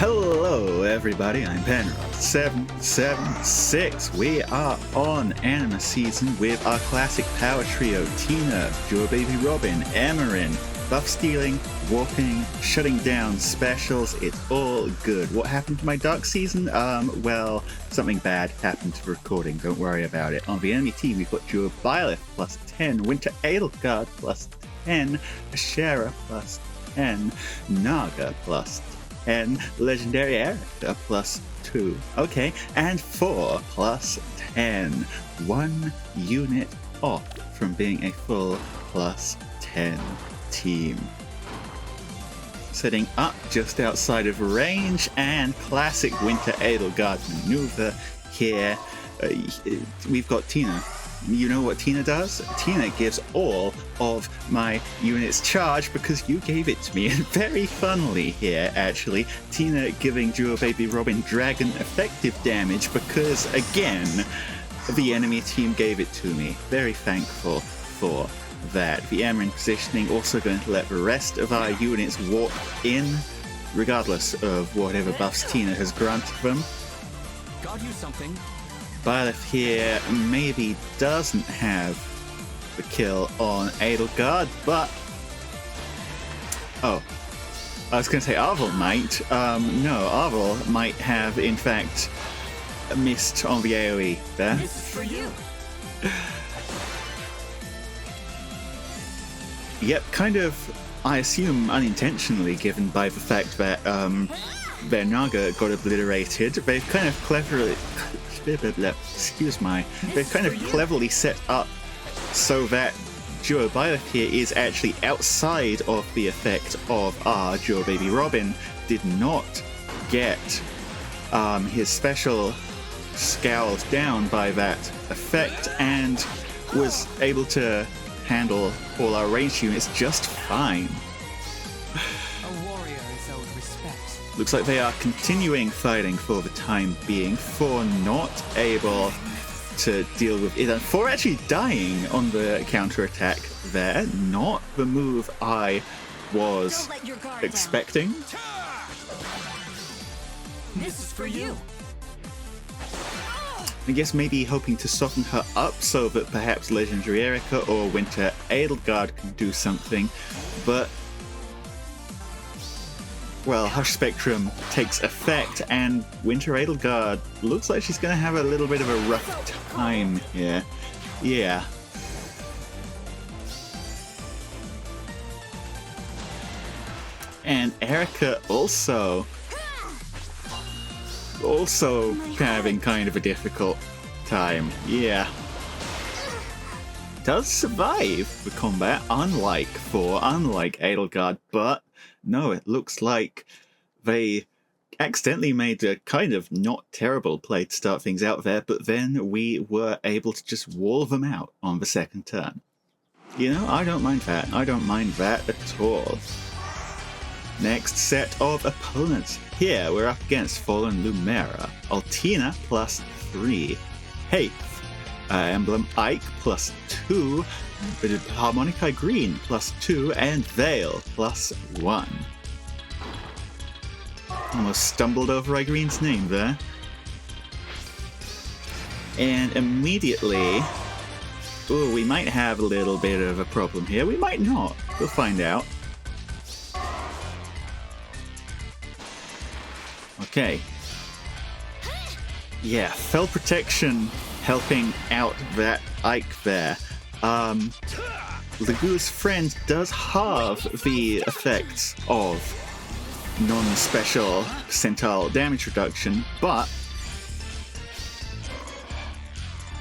Hello everybody, I'm Penrod776. We are on Anima Season with our classic power trio, Tina, Joe Baby Robin, Emerin, buff stealing, warping, shutting down specials, it's all good. What happened to my Dark Season? Well, something bad happened to recording, don't worry about it. On the enemy team we've got Joe Byleth plus 10, Winter Edelgard plus 10, Ashera plus 10, Naga plus 10, Legendary Erica plus 2. Okay, and 4 plus 10. 1 unit off from being a full plus 10 team. Setting up just outside of range and classic Winter Edelgard maneuver here. We've got Tina. You know what Tina does? Tina gives all of my units charge because you gave it to me. And very funnily here, actually, Tina giving Duo Baby Robin Dragon effective damage because, again, the enemy team gave it to me. Very thankful for that. The Amarin positioning also going to let the rest of our units walk in, regardless of whatever buffs Tina has granted them. Got you something. Byleth here maybe doesn't have the kill on Edelgard, but... Oh. I was going to say Arvel might. No, Arvel might have, in fact, missed on the AoE there. This is for you. Yep, kind of, I assume, unintentionally, given by the fact that their Naga got obliterated. They've kind of cleverly... They've kind of cleverly set up so that Duo Byleth here is actually outside of the effect of our Duo Baby Robin. Did not get his special scowled down by that effect and was able to handle all our ranged units just fine. Looks like they are continuing fighting for the time being. 4 not able to deal with it. And 4 actually dying on the counterattack there. Not the move I was expecting. This is for you. I guess maybe hoping to soften her up so that perhaps Legendary Erica or Winter Edelgard can do something. But well, Hush Spectrum takes effect, and Winter Edelgard looks like she's going to have a little bit of a rough time here. Yeah. And Erica also having kind of a difficult time. Yeah. Does survive the combat, unlike Edelgard, but no, it looks like they accidentally made a kind of not terrible play to start things out there, but then we were able to just wall them out on the second turn. You know, I don't mind that. I don't mind that at all. Next set of opponents. Here we're up against Fallen Lumera, Altina plus 3, Haith, Emblem Ike plus 2, Harmonic Eye Green plus 2, and Veil plus 1. Almost stumbled over Eye Green's name there. And immediately, ooh, we might have a little bit of a problem here. We might not. We'll find out. Okay. Yeah, Fell Protection helping out that Ike there. Lagu's Friend does halve the effects of non-special percentile damage reduction, but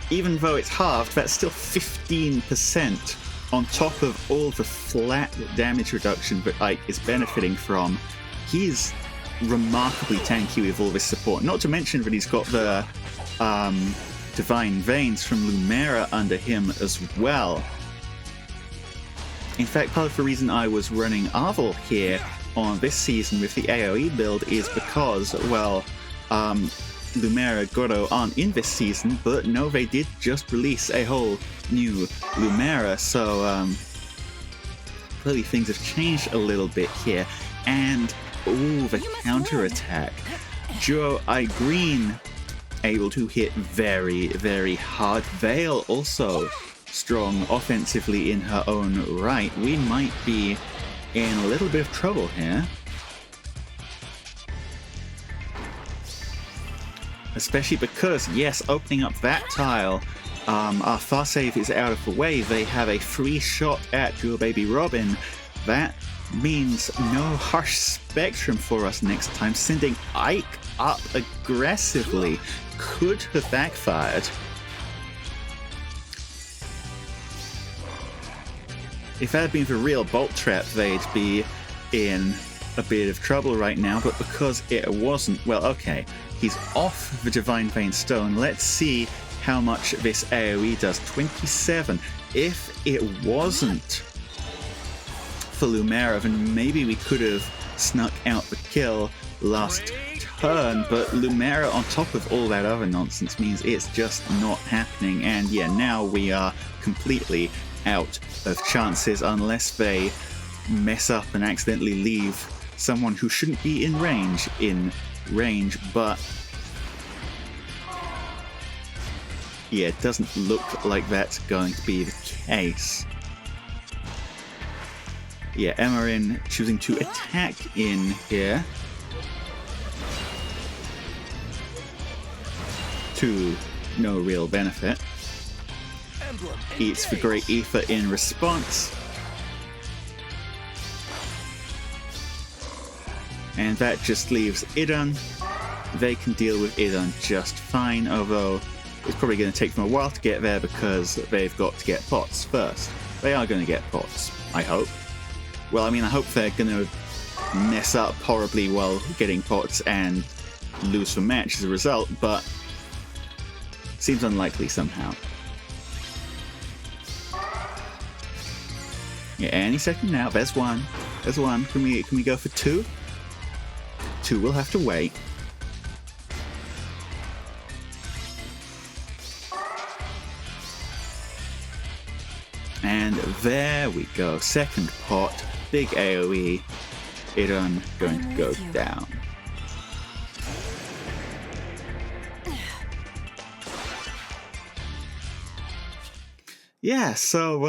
even though it's halved, that's still 15% on top of all the flat damage reduction that Ike is benefiting from. He's remarkably tanky with all this support, not to mention that he's got the Divine Veins from Lumera under him as well. In fact, part of the reason I was running Arvel here on this season with the AoE build is because, well, Lumera Goro aren't in this season, but no, they did just release a whole new Lumera, so clearly things have changed a little bit here. And Ooh, the counterattack. Duo Eye Green able to hit very, very hard. Veil also strong offensively in her own right. We might be in a little bit of trouble here. Especially because, yes, opening up that tile, our far save is out of the way. They have a free shot at Jewel Baby Robin. That means no harsh spectrum for us next time. Sending Ike up aggressively could have backfired. If that had been the real bolt trap, they'd be in a bit of trouble right now, but because it wasn't, well, okay, he's off the Divine Vein Stone. Let's see how much this AoE does. 27. If it wasn't for Lumera, then maybe we could have snuck out the kill last turn, but Lumera on top of all that other nonsense means it's just not happening. And yeah, now we are completely out of chances unless they mess up and accidentally leave someone who shouldn't be in range, but yeah, it doesn't look like that's going to be the case. Yeah, Emmeryn choosing to attack in here to no real benefit. Eats the Great Aether in response. And that just leaves Idun. They can deal with Idun just fine, although it's probably going to take them a while to get there because they've got to get pots first. They are going to get pots, I hope. Well, I mean, I hope they're going to mess up horribly while getting pots and lose the match as a result, but seems unlikely somehow. Yeah, any second now. There's one. There's one. Can we go for two? Two will have to wait. And there we go. Second pot. Big AoE. Idun going to go down. Yeah, so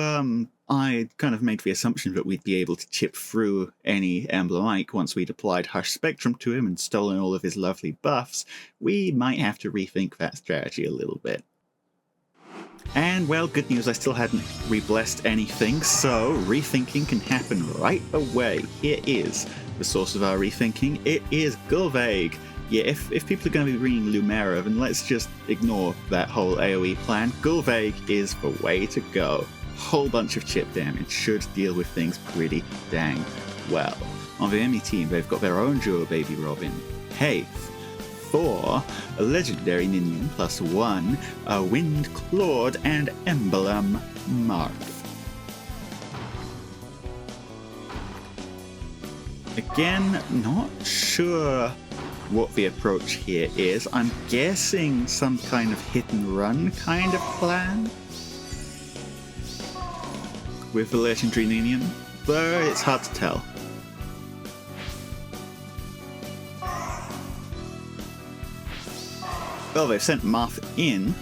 I kind of made the assumption that we'd be able to chip through any Emblem Ike once we'd applied Harsh Spectrum to him and stolen all of his lovely buffs. We might have to rethink that strategy a little bit. And, well, good news, I still hadn't re-blessed anything, so rethinking can happen right away. Here is the source of our rethinking. It is Gulveig. Yeah, if people are going to be bringing Lumera, then let's just ignore that whole AoE plan. Gulveig is the way to go. Whole bunch of chip damage should deal with things pretty dang well. On the enemy team, they've got their own Jewel Baby Robin, Haith, for a legendary Ninian +1, a Wind Clawed, and Emblem Marth. Again, not sure what the approach here is. I'm guessing some kind of hit and run kind of plan with the legendary Ninian, but it's hard to tell. Well, they've sent Marth in.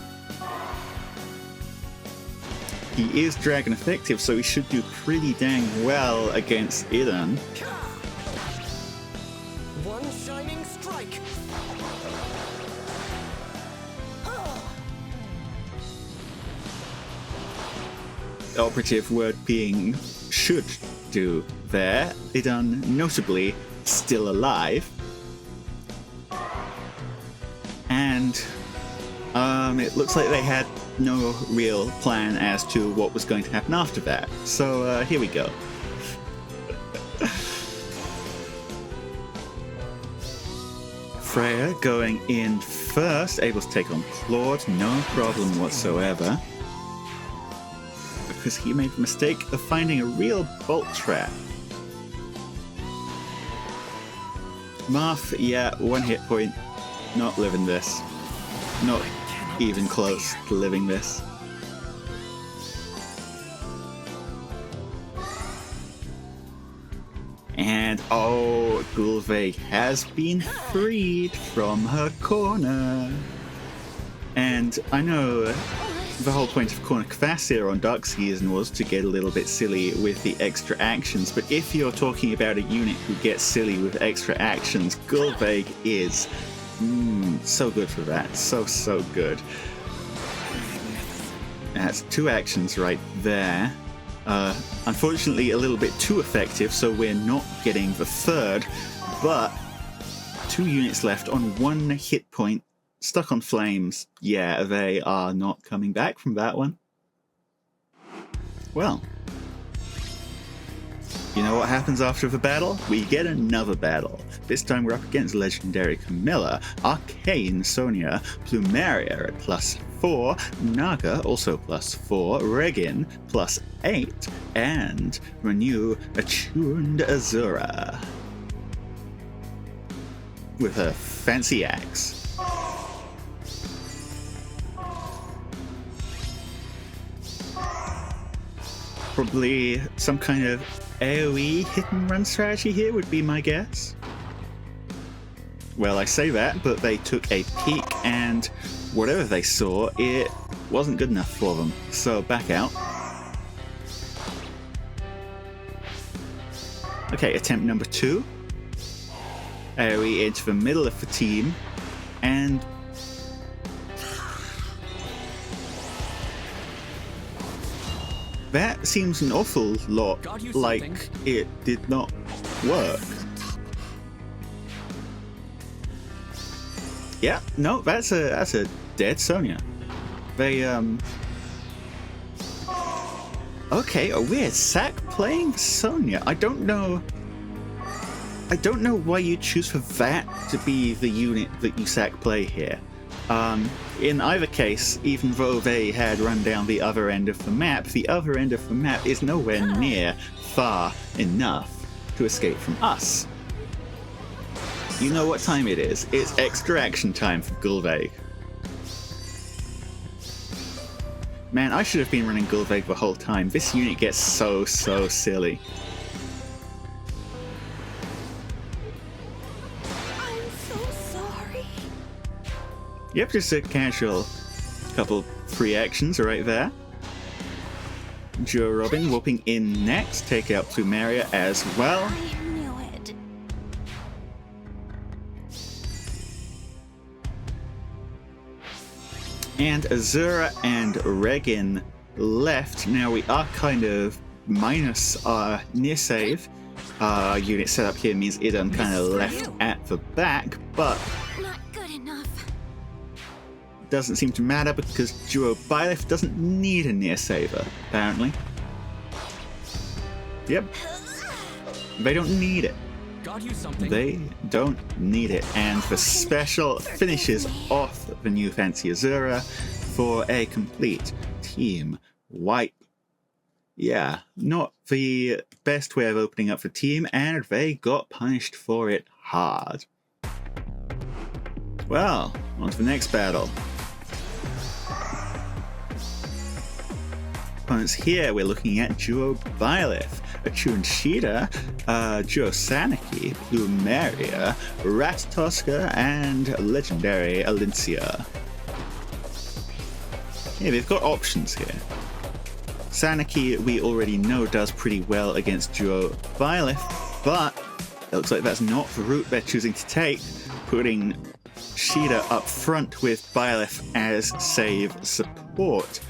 He is dragon effective, so he should do pretty dang well against Idun. One shining strike. The operative word being should do there. Idun, notably, still alive. And it looks like they had no real plan as to what was going to happen after that. So here we go. Freya going in first, able to take on Claude, no problem whatsoever. Because he made the mistake of finding a real bolt trap. Marth, yeah, one hit point. Not living this. Not even close to living this. And oh, Gulveig has been freed from her corner. And I know the whole point of Corner Kvasir on Dark Season was to get a little bit silly with the extra actions, but if you're talking about a unit who gets silly with extra actions, Gulveig is so good for that. So good. That's 2 actions right there. Unfortunately, a little bit too effective, so we're not getting the 3rd, but 2 units left on 1 hit point, stuck on flames. Yeah, they are not coming back from that one. Well, you know what happens after the battle? We get another battle. This time we're up against Legendary Camilla, Arcane Sonya, Plumeria at +4, Naga also +4, Regin +8, and Renew Attuned Azura with her fancy axe. Probably some kind of AoE hit and run strategy here would be my guess. Well, I say that, but they took a peek and whatever they saw, it wasn't good enough for them. So back out. Okay, attempt number 2. AoE into the middle of the team, and that seems an awful lot like it did not work. Yeah, no, that's a dead Sonya. They okay, a weird sack playing Sonya. I don't know why you choose for that to be the unit that you sack play here. In either case, even though they had run down the other end of the map is nowhere near far enough to escape from us. You know what time it is. It's extra action time for Gulveig. Man, I should have been running Gulveig the whole time. This unit gets so silly. Yep, just a casual couple free actions right there. Joe Robin whooping in next, take out Plumeria as well. I knew it. And Azura and Regin left. Now we are kind of minus our near save. Unit setup here means Idun kind of left at the back, but Not good enough. doesn't seem to matter because duo Byleth doesn't need a near saver, apparently. Yep. They don't need it. Got you something. They don't need it. And the special finishes off the new fancy Azura for a complete team wipe. Yeah, not the best way of opening up the team, and they got punished for it hard. Well, on to the next battle. Opponents here, we're looking at duo Byleth, Attuned Caeda, duo Saniki, Plumeria, Ratatoska, and Legendary Alincia. Yeah, they've got options here. Saniki, we already know, does pretty well against duo Byleth, but it looks like that's not the route they're choosing to take, putting Caeda up front with Byleth as save support.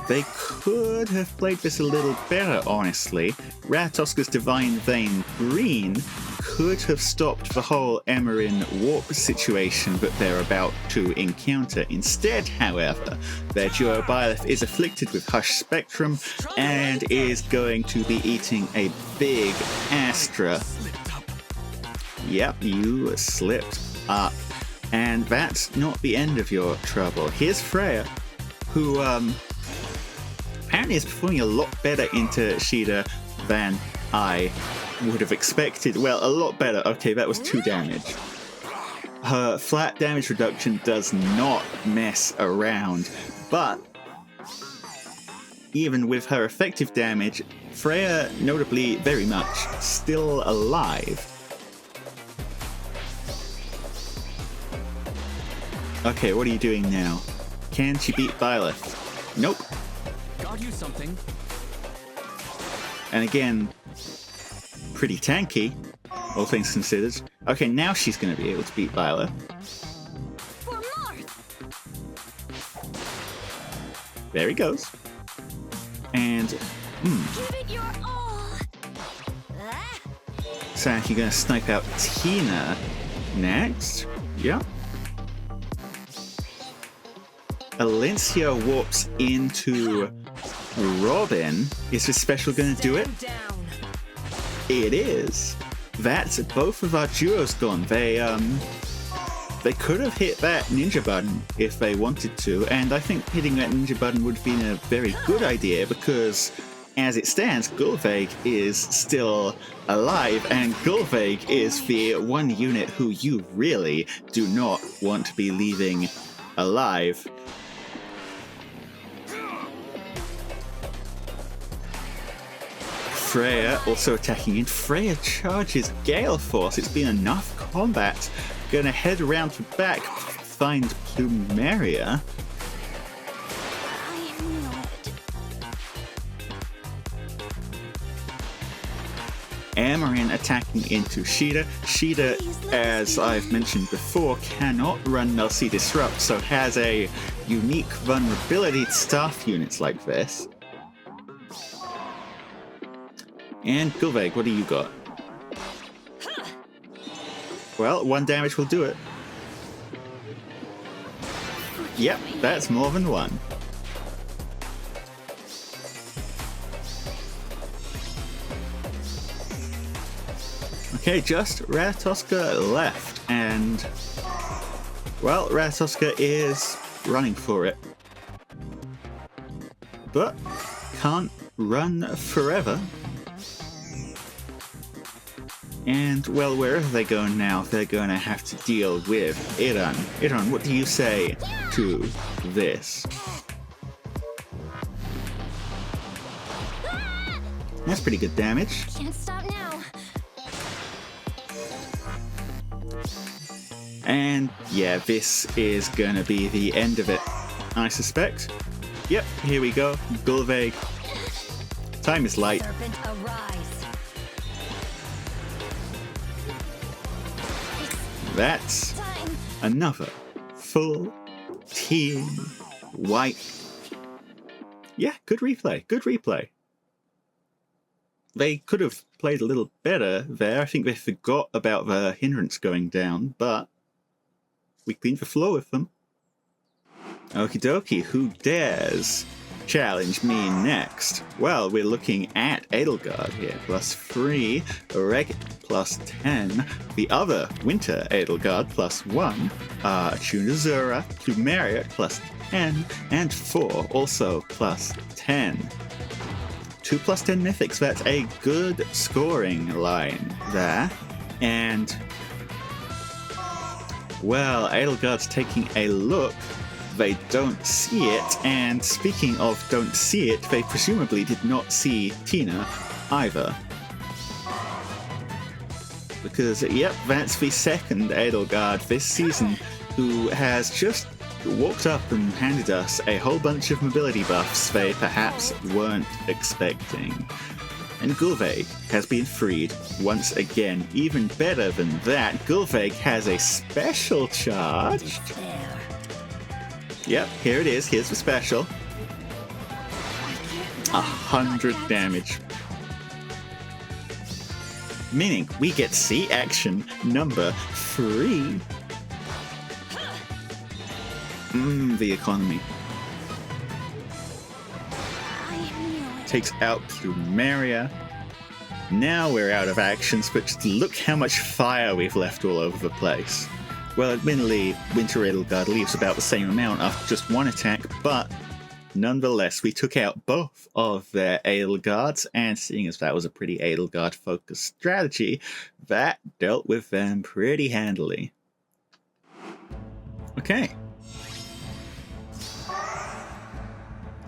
They could have played this a little better, honestly. Ratatoska's Divine Vein Green could have stopped the whole Emmeryn warp situation that they're about to encounter. Instead, however, their duo Byleth is afflicted with Hush Spectrum and is going to be eating a big Astra. Yep, you slipped up. And that's not the end of your trouble. Here's Freya, who apparently is performing a lot better into Caeda than I would have expected. Well, a lot better. Okay, that was 2 damage. Her flat damage reduction does not mess around, but even with her effective damage, Freya, notably very much, still alive. Okay, what are you doing now? Can she beat Byleth? Nope. Got you something. And again, pretty tanky, all things considered. Okay, now she's going to be able to beat Byleth. For more. There he goes. And, Give it your all. Ah. so you're going to snipe out Tina next. Yeah. Alencia warps into Robin. Is this special going to do it? Down. It is. That's both of our duos gone. They could have hit that ninja button if they wanted to, and I think hitting that ninja button would have been a very good idea because, as it stands, Gullveig is still alive, and Gullveig is the one unit who you really do not want to be leaving alive. Freya also attacking in. Freya charges Gale Force. It's been enough combat. Gonna head around to back, find Plumeria. I knew it. Amarin attacking into Caeda. Caeda, as I've mentioned before, cannot run Melcy Disrupt, so has a unique vulnerability to staff units like this. And Gullveig, what do you got? Well, 1 damage will do it. Yep, that's more than 1. Okay, just Ratatoska left, and well, Ratatoska is running for it, but can't run forever. And, well, wherever they go now, they're going to have to deal with Iran. Iran, what do you say to this? That's pretty good damage. Can't stop now. And, yeah, this is going to be the end of it, I suspect. Yep, here we go. Gullveig. Time is light. Serpent arise. That's Time. another full team wipe. Yeah, good replay. Good replay. They could have played a little better there. I think they forgot about the hindrance going down, but we cleaned the floor with them. Okie dokie, who dares challenge me next? Well, we're looking at Edelgard here. +3, Reg +10, the other Winter Edelgard +1, Chunazura, Plumeria +10, and 4 also +10. 2 +10 mythics, that's a good scoring line there. And, well, Edelgard's taking a look. They don't see it, and speaking of don't see it, they presumably did not see Tina either. Because, yep, that's the second Edelgard this season who has just walked up and handed us a whole bunch of mobility buffs they perhaps weren't expecting. And Gullveig has been freed once again. Even better than that, Gullveig has a special charge. Yep, here it is. Here's the special. 100 damage. Meaning we get C action number 3. The economy. I knew it. Takes out Plumeria. Now we're out of actions, but just look how much fire we've left all over the place. Well, admittedly, Winter Edelgard leaves about the same amount after just 1 attack, but nonetheless, we took out both of their Edelgards, and seeing as that was a pretty Edelgard-focused strategy, that dealt with them pretty handily. Okay.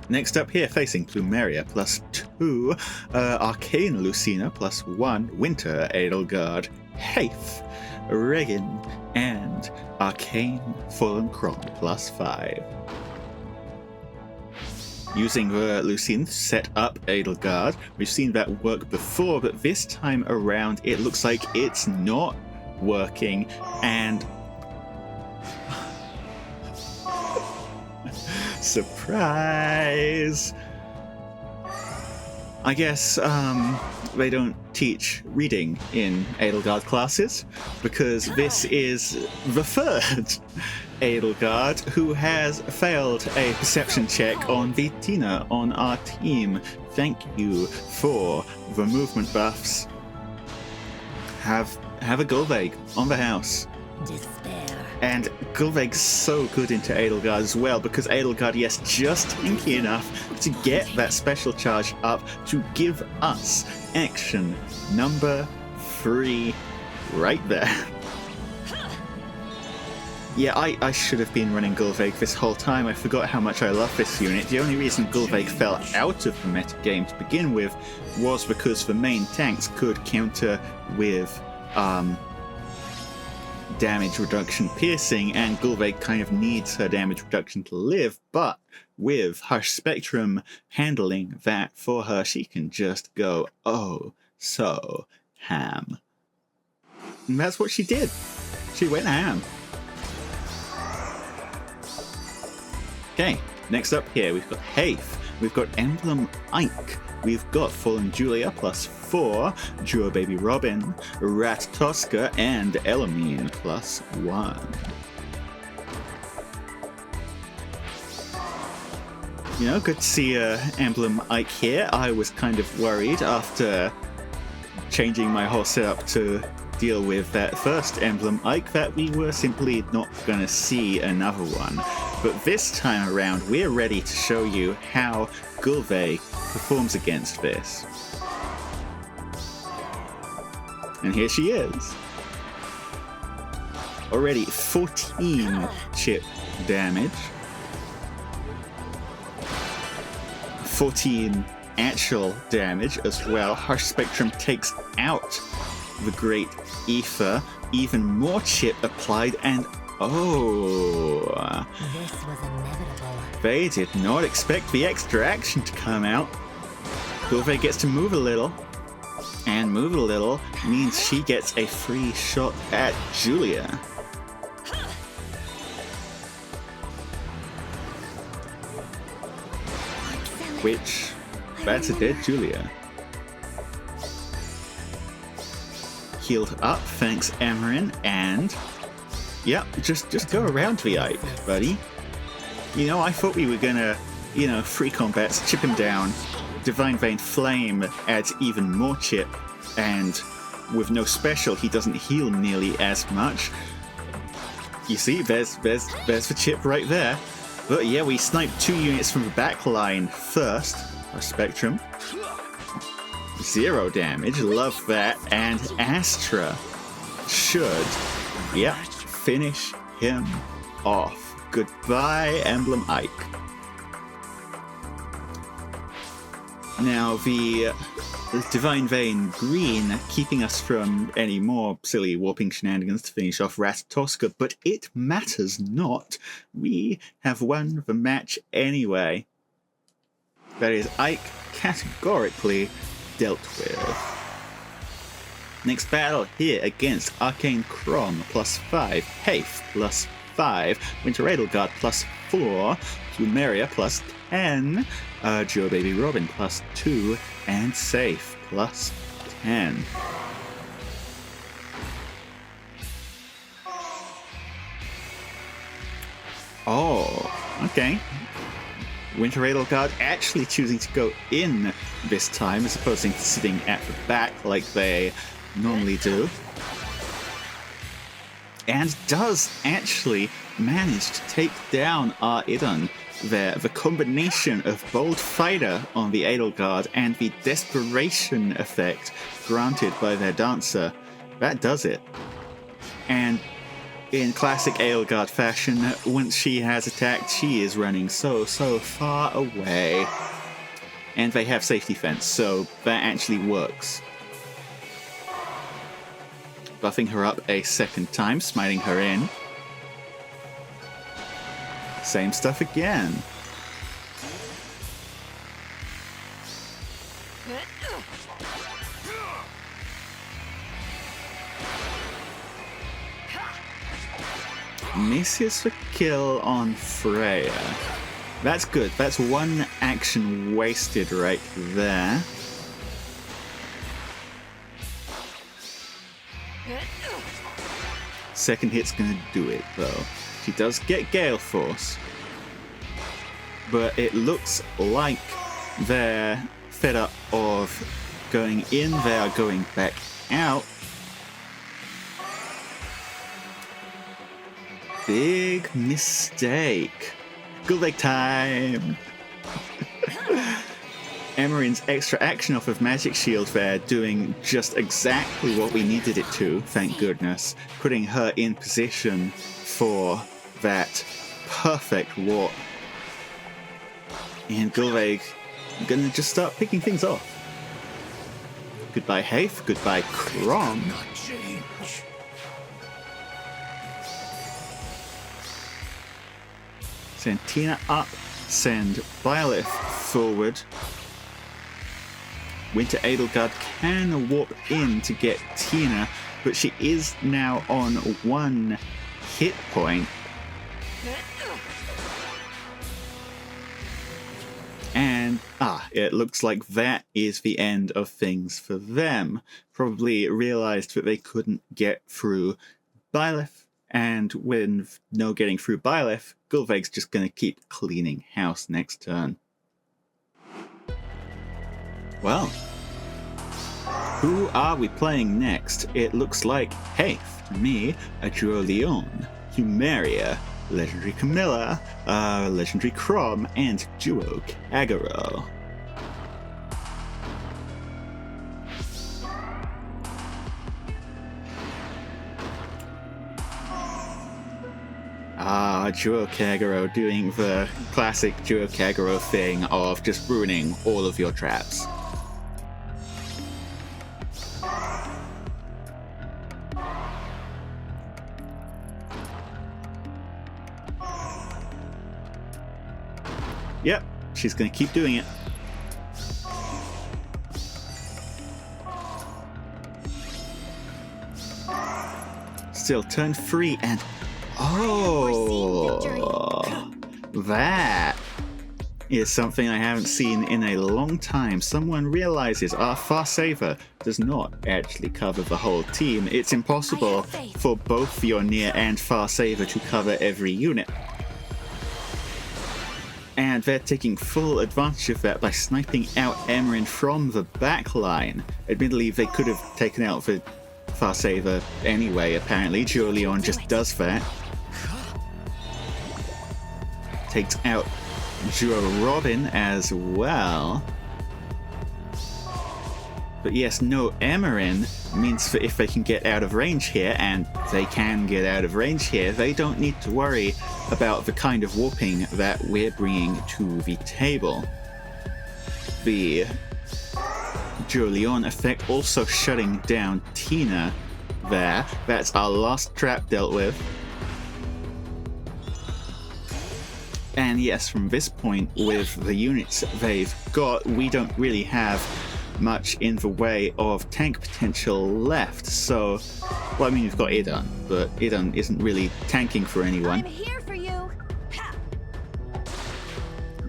Next up here, facing Plumeria, +2, Arcane Lucina, +1, Winter Edelgard, Haith, Regan, and Arcane Fallen Chrom, +5. Using the Lucine to set up Edelgard, we've seen that work before, but this time around it looks like it's not working, and surprise! I guess they don't teach reading in Edelgard classes, because this is the third Edelgard who has failed a perception check on the Tina on our team. Thank you for the movement buffs. Have a Gulveig on the house. Despair. And Gulveig's so good into Edelgard as well, because Edelgard, yes, just tanky enough to get that special charge up to give us action number 3 right there. Yeah, I should have been running Gulveig this whole time. I forgot how much I love this unit. The only reason Gulveig fell out of the metagame to begin with was because the main tanks could counter with damage reduction piercing, and Gulveig kind of needs her damage reduction to live, but with Harsh Spectrum handling that for her, she can just go oh so ham. And that's what she did. She went ham. Okay, next up here we've got Haith, we've got Emblem Ike, we've got Fallen Julia +4, Jewel Baby Robin, Rat Tosca, and Elamine +1. You know, good to see Emblem Ike here. I was kind of worried after changing my whole setup to deal with that first Emblem Ike that we were simply not going to see another one. But this time around, we're ready to show you how Gulveig performs against this. And here she is. Already 14 chip damage. 14 actual damage as well. Harsh Spectrum takes out the Great Aether. Even more chip applied, and oh, This was inevitable. they did not expect the extra action to come out. Gulveig gets to move a little, and move a little means she gets a free shot at Julia. Which, that's a dead Julia. Healed up, thanks Amarin, and yep, just go around the Ike, buddy. You know, I thought we were gonna, free combats, chip him down. Divine Vein Flame adds even more chip, and with no special, he doesn't heal nearly as much. You see, there's the chip right there. But yeah, we sniped 2 units from the back line first. Our Spectrum. 0 damage, love that. And Astra should, finish him off. Goodbye, Emblem Ike. Now, the Divine Vein Green keeping us from any more silly warping shenanigans to finish off Rat Tosca, but it matters not. We have won the match anyway. That is Ike categorically dealt with. Next battle here against Arcane Chrom +5, Haith +5, Winter Edelgard +4, Plumeria +10, Joe Baby Robin +2, and Safe +10. Oh, okay. Winter Edelgard actually choosing to go in this time as opposed to sitting at the back like they normally do. And does actually manage to take down our Idun there. The combination of Bold Fighter on the Edelgard and the Desperation effect granted by their Dancer, that does it. And In classic Edelgard fashion, once she has attacked, she is running so far away. And they have safety fence, so that actually works. Buffing her up a second time, smiting her in. Same stuff again. Misses for kill on Freya. That's good. That's one action wasted right there. Second hit's gonna do it though. She does get Gale Force. But it looks like they're fed up of going in. They are going back out. Big mistake. Gulveig time! Emmeren's extra action off of Magic Shield there, doing just exactly what we needed it to, thank goodness. Putting her in position for that perfect warp. And Gulveig gonna just start picking things off. Goodbye Hafe, goodbye Chrom. Send Tina up, send Byleth forward. Winter Edelgard can warp in to get Tina, but she is now on 1 hit point. And, it looks like that is the end of things for them. Probably realized that they couldn't get through Byleth. And with no getting through Byleth, Gulveig's just going to keep cleaning house next turn. Well, who are we playing next? It looks like, hey, for me, a duo Lyon, Humeria, legendary Camilla, legendary Chrom, and duo Kagero. Duo Kagero doing the classic Duo Kagero thing of just ruining all of your traps. Yep, she's gonna keep doing it. Still turn 3 and that is something I haven't seen in a long time. Someone realizes our Farsaver does not actually cover the whole team. It's impossible for both your Near and Farsaver to cover every unit. And they're taking full advantage of that by sniping out Emeren from the backline. Admittedly, they could have taken out the Farsaver anyway, apparently. Duo Lyon just does that. Takes out Duo Robin as well. But yes, no Emeren means that if they can get out of range here, and they can get out of range here, they don't need to worry about the kind of warping that we're bringing to the table. The Duo Lyon effect also shutting down Tina there. That's our last trap dealt with. And yes, from this point, with the units they've got, we don't really have much in the way of tank potential left. So, well, I mean, we've got Idun, but Idun isn't really tanking for anyone. I'm here for you.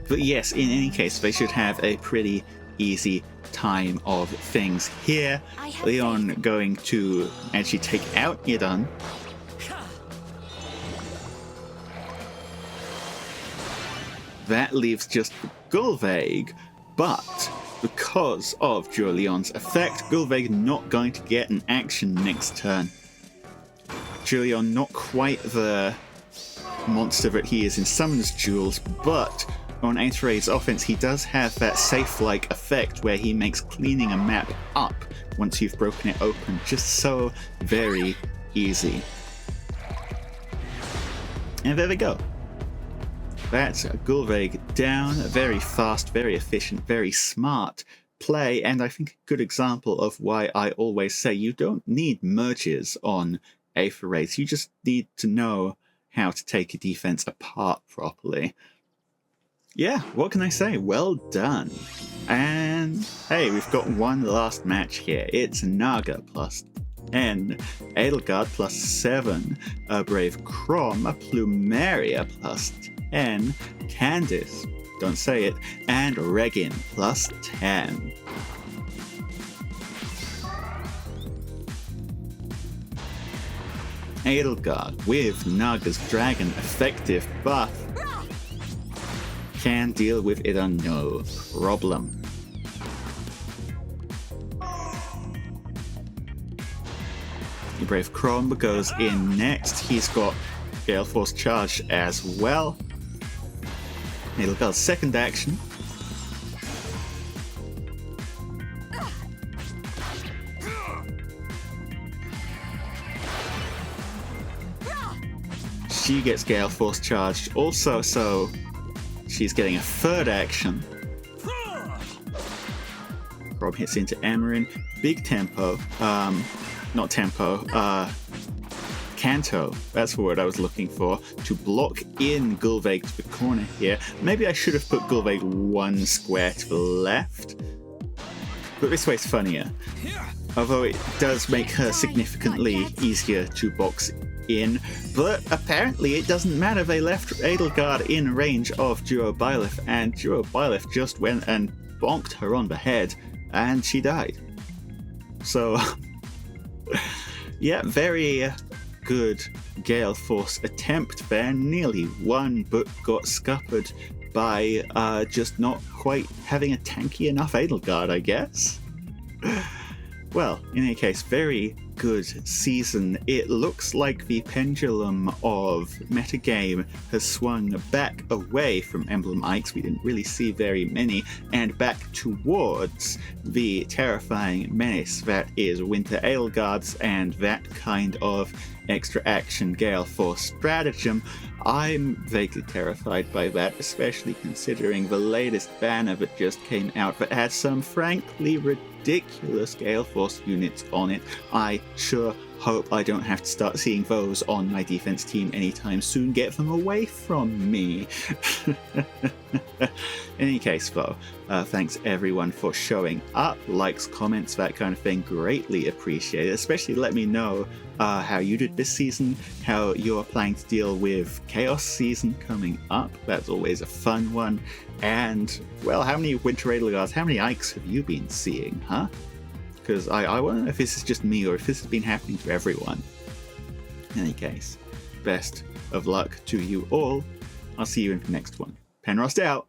But yes, in any case, they should have a pretty easy time of things here. Lyon going to actually take out Idun. That leaves just Gulveig, but because of Duo Lyon's effect, Gulveig not going to get an action next turn. Duo Lyon not quite the monster that he is in Summoners Duels, but on Aether's offense he does have that safe-like effect where he makes cleaning a map up once you've broken it open just so very easy. And there we go. That's Gulveig down. Very fast, very efficient, very smart play, and I think a good example of why I always say you don't need merges on Aether race. You just need to know how to take a defense apart properly. Yeah, what can I say? Well done. And hey, we've got one last match here. It's Naga plus 10, Edelgard plus 7, a Brave Chrom, a Plumeria plus 10, Candice, don't say it, and Regin plus 10. Edelgard with Naga's Dragon effective buff can deal with it on no problem. The Brave Chrom goes in next. He's got Gale Force Charge as well. Edelgard's second action. She gets Gale Force charged also, so she's getting a third action. Rob hits into Emmeryn. Big tempo. Not tempo. Canto. That's the word I was looking for. To block in Gulveig to the corner here. Maybe I should have put Gulveig one square to the left. But this way's funnier. Although it does make her significantly easier to box in, but apparently it doesn't matter. They left Edelgard in range of Duo Byleth, and Duo Byleth just went and bonked her on the head, and she died. So, yeah, very good Gale Force attempt there. Nearly won, but got scuppered by just not quite having a tanky enough Edelgard, I guess. Well, in any case, very good season. It looks like the pendulum of metagame has swung back away from Emblem Ikes. We didn't really see very many, and back towards the terrifying menace that is Winter Edelgards and that kind of extra action Gale Force stratagem. I'm vaguely terrified by that, especially considering the latest banner that just came out that had some frankly ridiculous Gale Force units on it. I sure hope I don't have to start seeing those on my defense team anytime soon. Get them away from me. In any case, though, thanks everyone for showing up. Likes, comments, that kind of thing, greatly appreciated. Especially let me know how you did this season, how you're planning to deal with Chaos season coming up. That's always a fun one. And, well, how many Winter Edelgards, how many Ikes have you been seeing, huh? Because I want to know if this is just me or if this has been happening to everyone. In any case, best of luck to you all. I'll see you in the next one. Penrost out!